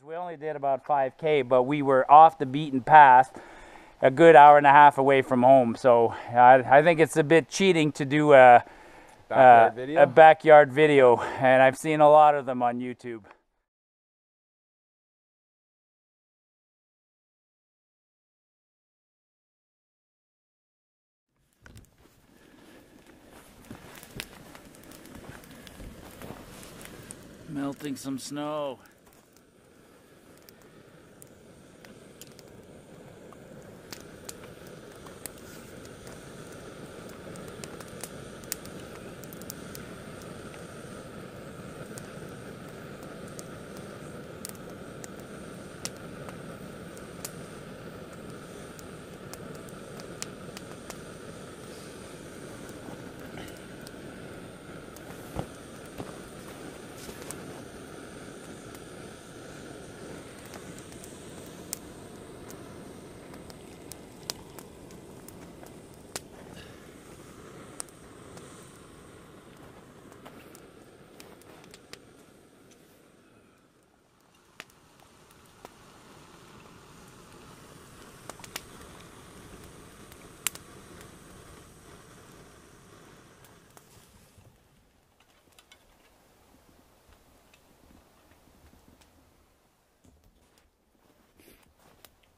We only did about 5K, but we were off the beaten path a good hour and a half away from home. So I think it's a bit cheating to do a backyard video, and I've seen a lot of them on YouTube. Melting some snow.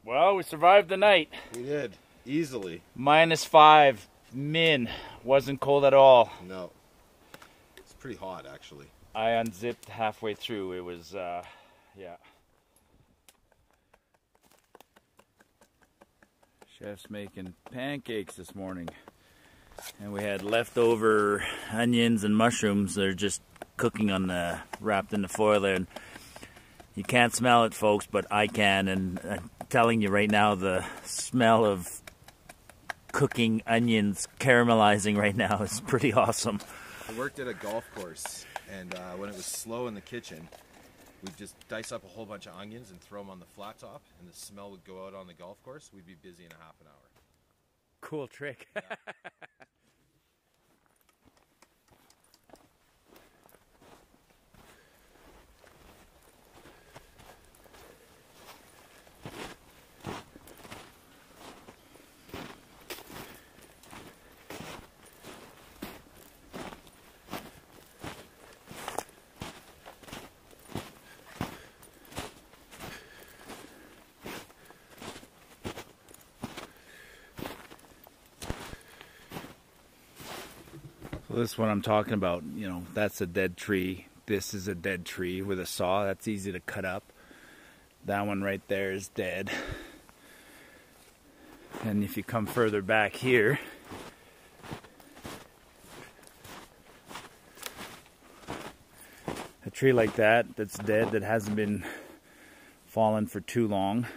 Well, we survived the night. We did, easily. -5, min. Wasn't cold at all. No. It's pretty hot, actually. I unzipped halfway through. It was, yeah. Chef's making pancakes this morning. And we had leftover onions and mushrooms. They're just cooking on the, wrapped in the foil there. And you can't smell it, folks, but I can. And I'm telling you right now, the smell of cooking onions caramelizing right now is pretty awesome. I worked at a golf course, and when it was slow in the kitchen, we'd just dice up a whole bunch of onions and throw them on the flat top, and the smell would go out on the golf course. We'd be busy in a half an hour. Cool trick. Yeah. This is what I'm talking about. You know, that's a dead tree. This is a dead tree with a saw. That's easy to cut up. That one right there is dead. And if you come further back here, a tree like that, that's dead, that hasn't been fallen for too long.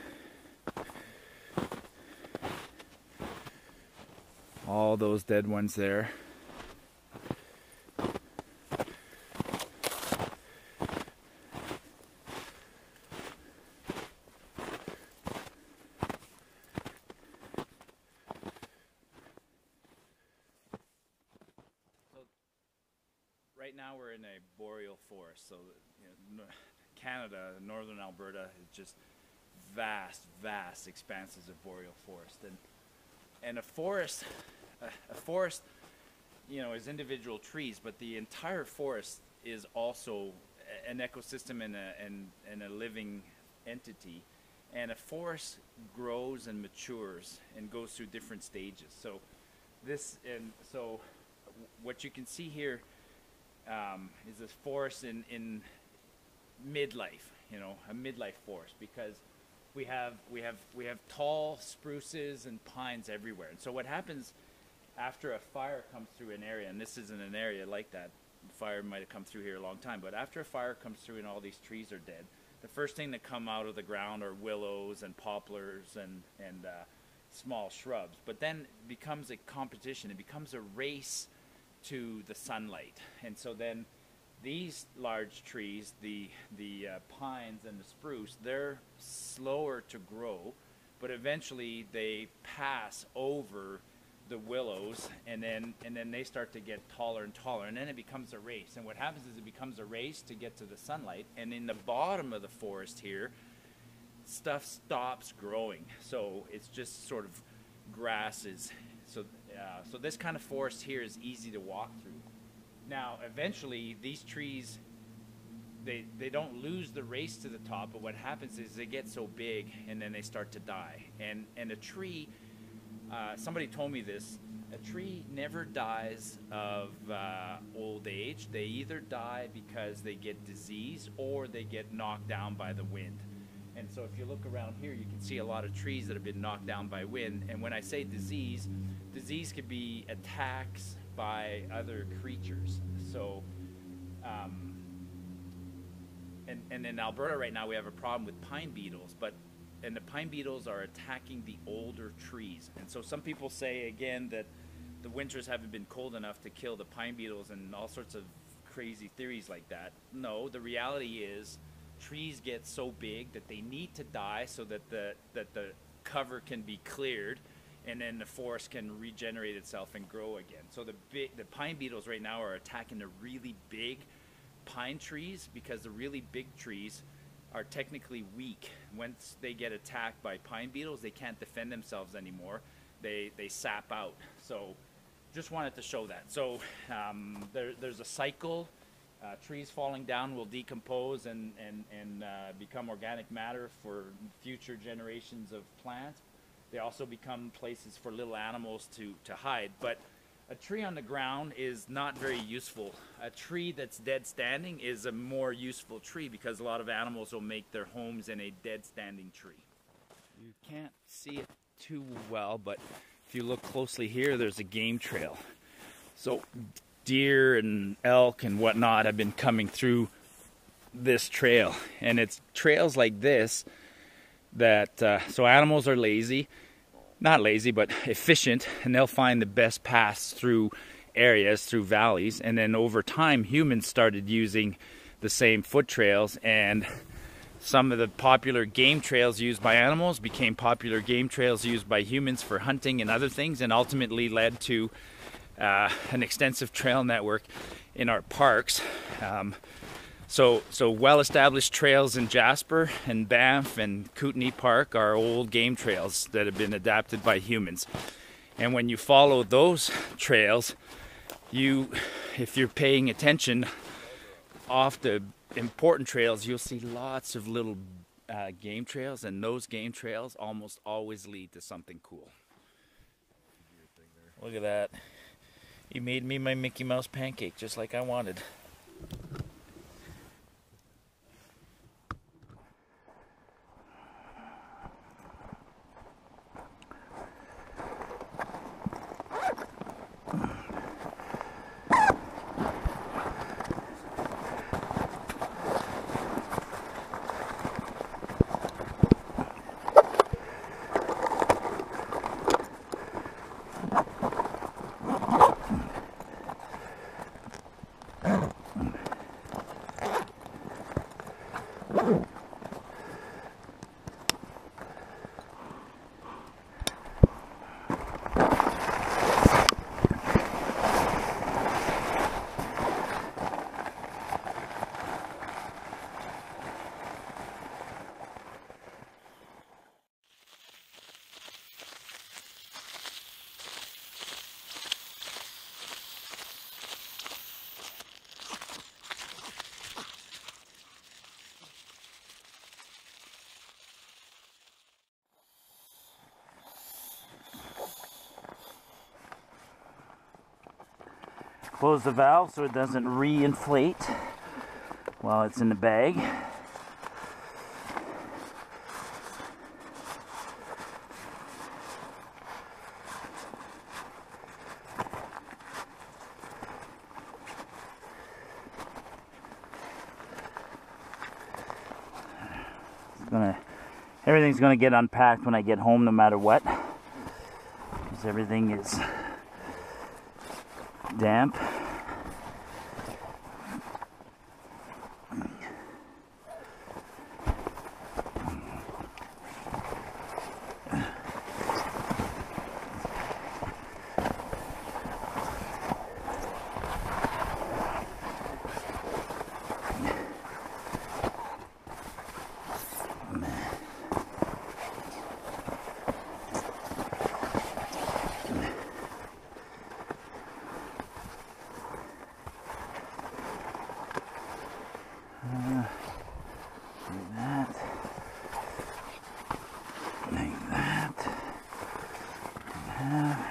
All those dead ones there. Right now we're in a boreal forest, so you know, Canada, northern Alberta, is just vast expanses of boreal forest, and a forest, you know, is individual trees, but the entire forest is also an ecosystem and a living entity, and a forest grows and matures and goes through different stages. So what you can see here is this forest in midlife, you know, a midlife forest, because we have tall spruces and pines everywhere. And so what happens after a fire comes through an area, and this isn't an area like that, fire might have come through here a long time, but after a fire comes through and all these trees are dead, the first thing that come out of the ground are willows and poplars and small shrubs. But then it becomes a competition. It becomes a race to the sunlight, and so then these large trees, the pines and the spruce, they're slower to grow, but eventually they pass over the willows, and then they start to get taller and taller, and then it becomes a race. And what happens is it becomes a race to get to the sunlight, and in the bottom of the forest here, stuff stops growing. So it's just sort of grasses. So this kind of forest here is easy to walk through. Now, eventually, these trees, they don't lose the race to the top, but what happens is they get so big, and then they start to die. And a tree, somebody told me this, a tree never dies of old age. They either die because they get disease or they get knocked down by the wind. And so if you look around here, you can see a lot of trees that have been knocked down by wind. And when I say disease, disease could be attacks by other creatures. So, and in Alberta right now, we have a problem with pine beetles, and the pine beetles are attacking the older trees. And so some people say, again, that the winters haven't been cold enough to kill the pine beetles and all sorts of crazy theories like that. No, the reality is trees get so big that they need to die so that the cover can be cleared, and then the forest can regenerate itself and grow again. So the pine beetles right now are attacking the really big pine trees, because the really big trees are technically weak. Once they get attacked by pine beetles, they can't defend themselves anymore. They sap out. So just wanted to show that. So there's a cycle. Trees falling down will decompose and become organic matter for future generations of plants. They also become places for little animals to hide. But a tree on the ground is not very useful. A tree that's dead standing is a more useful tree, because a lot of animals will make their homes in a dead standing tree. You can't see it too well, but if you look closely here, there's a game trail. So deer and elk and whatnot have been coming through this trail, and it's trails like this that so animals are lazy, not lazy but efficient, and they'll find the best paths through areas, through valleys. And then over time, humans started using the same foot trails, and some of the popular game trails used by animals became popular game trails used by humans for hunting and other things, and ultimately led to an extensive trail network in our parks. So well-established trails in Jasper and Banff and Kootenay Park are old game trails that have been adapted by humans. And when you follow those trails, if you're paying attention off the important trails, you'll see lots of little game trails, and those game trails almost always lead to something cool. Look at that. You made me my Mickey Mouse pancake just like I wanted. Close the valve so it doesn't re-inflate while it's in the bag. Everything's gonna get unpacked when I get home, no matter what, because everything is damp. that. Like that. And that.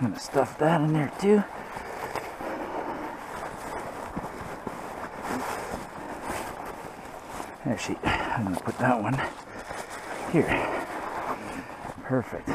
I'm gonna stuff that in there too. Actually, I'm gonna put that one here. Perfect.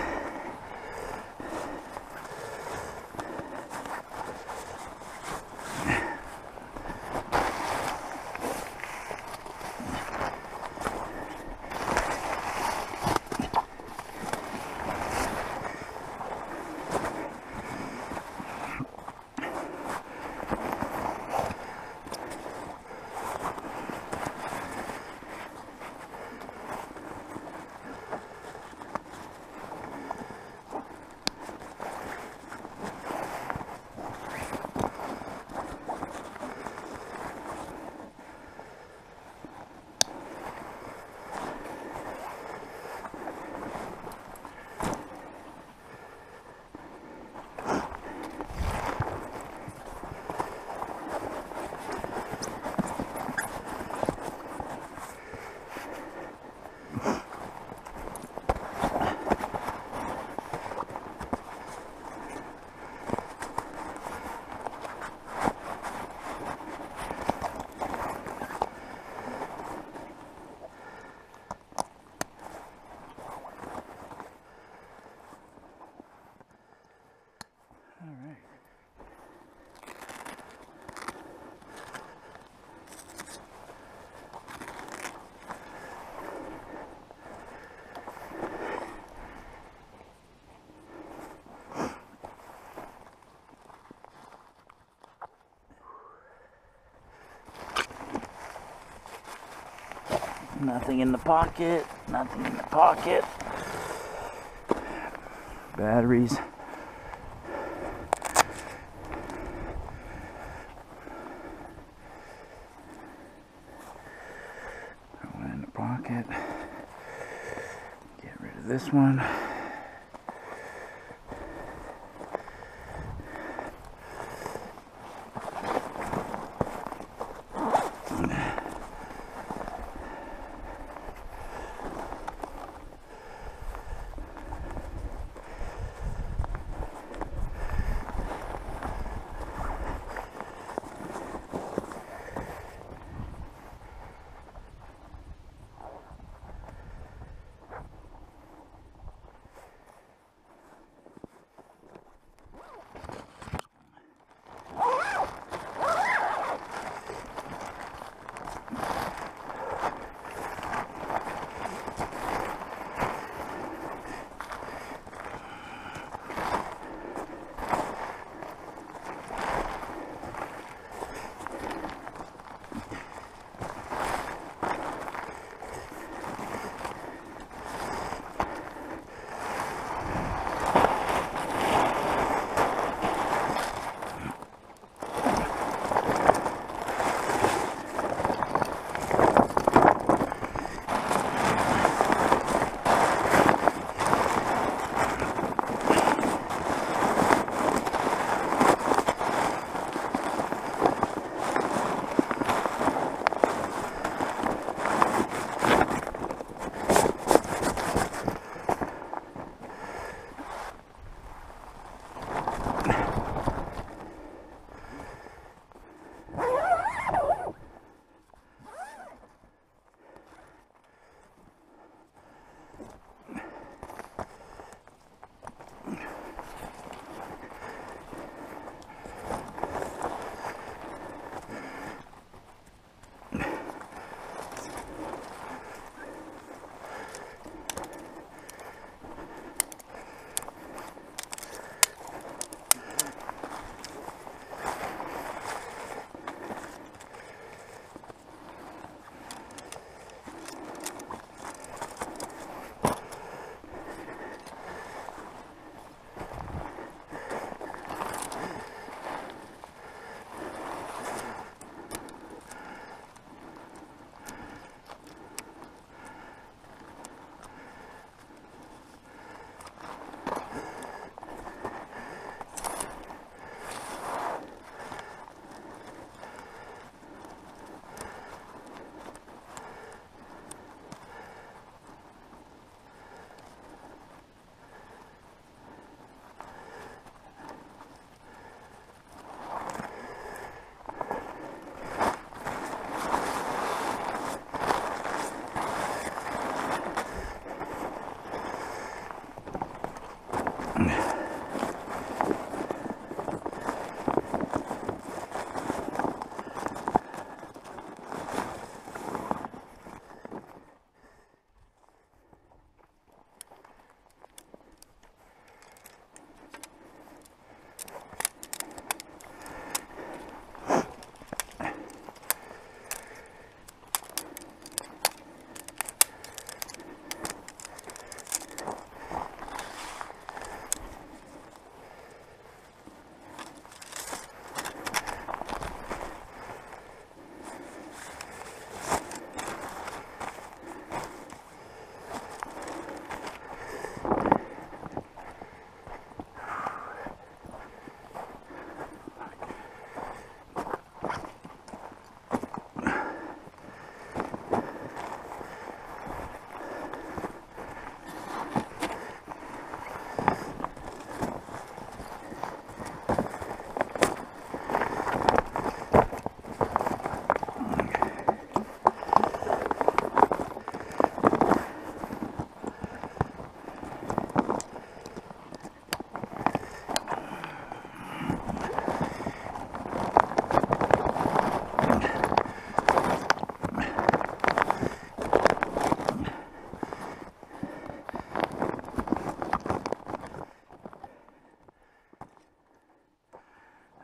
Nothing in the pocket, nothing in the pocket. Batteries. Throw one in the pocket. Get rid of this one.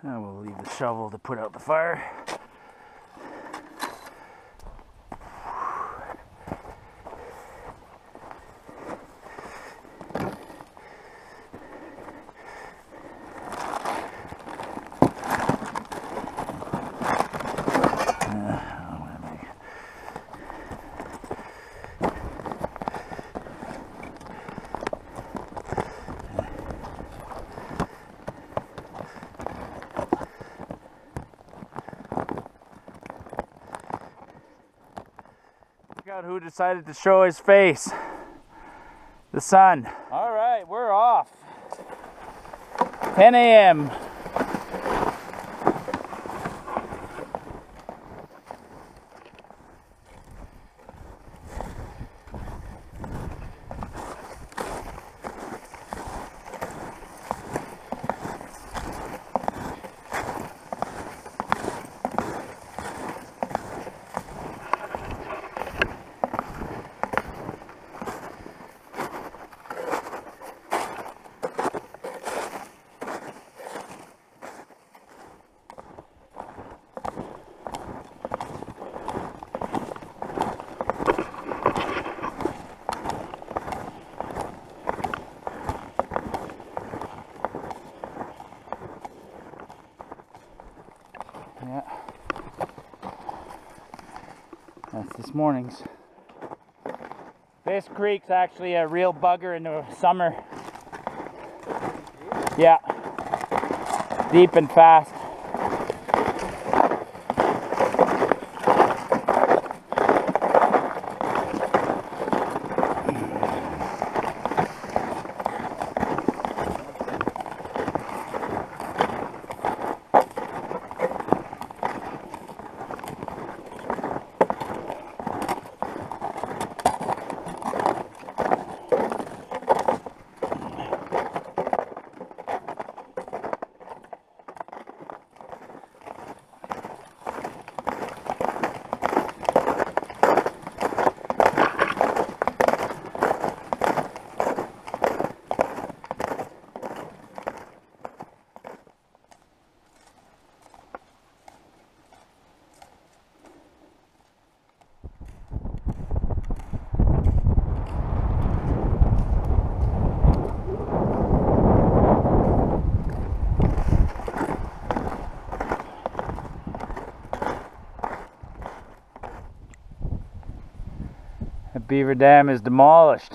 And we'll leave the shovel to put out the fire. Check out who decided to show his face. The sun. All right, we're off. 10 a.m. Yeah, that's this morning's. This creek's actually a real bugger in the summer. Yeah, deep and fast. The beaver dam is demolished.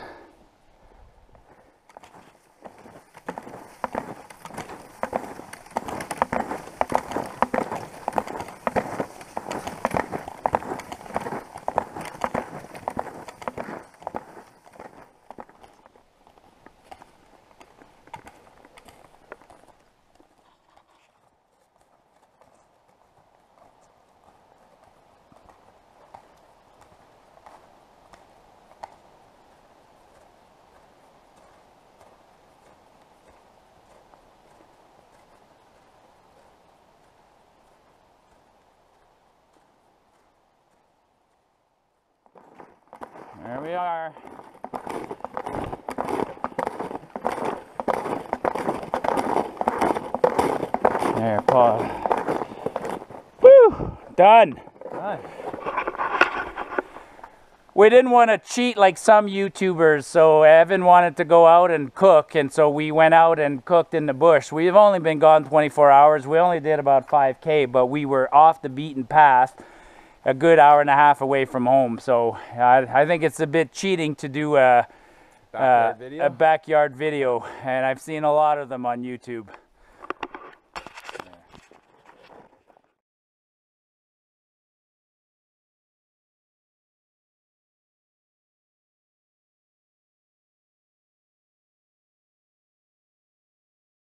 There we are. There, Paul. Woo! Done. Done. We didn't want to cheat like some YouTubers, so Evan wanted to go out and cook, and so we went out and cooked in the bush. We've only been gone 24 hours. We only did about 5K, but we were off the beaten path, a good hour and a half away from home. So I think it's a bit cheating to do a backyard video, and I've seen a lot of them on YouTube.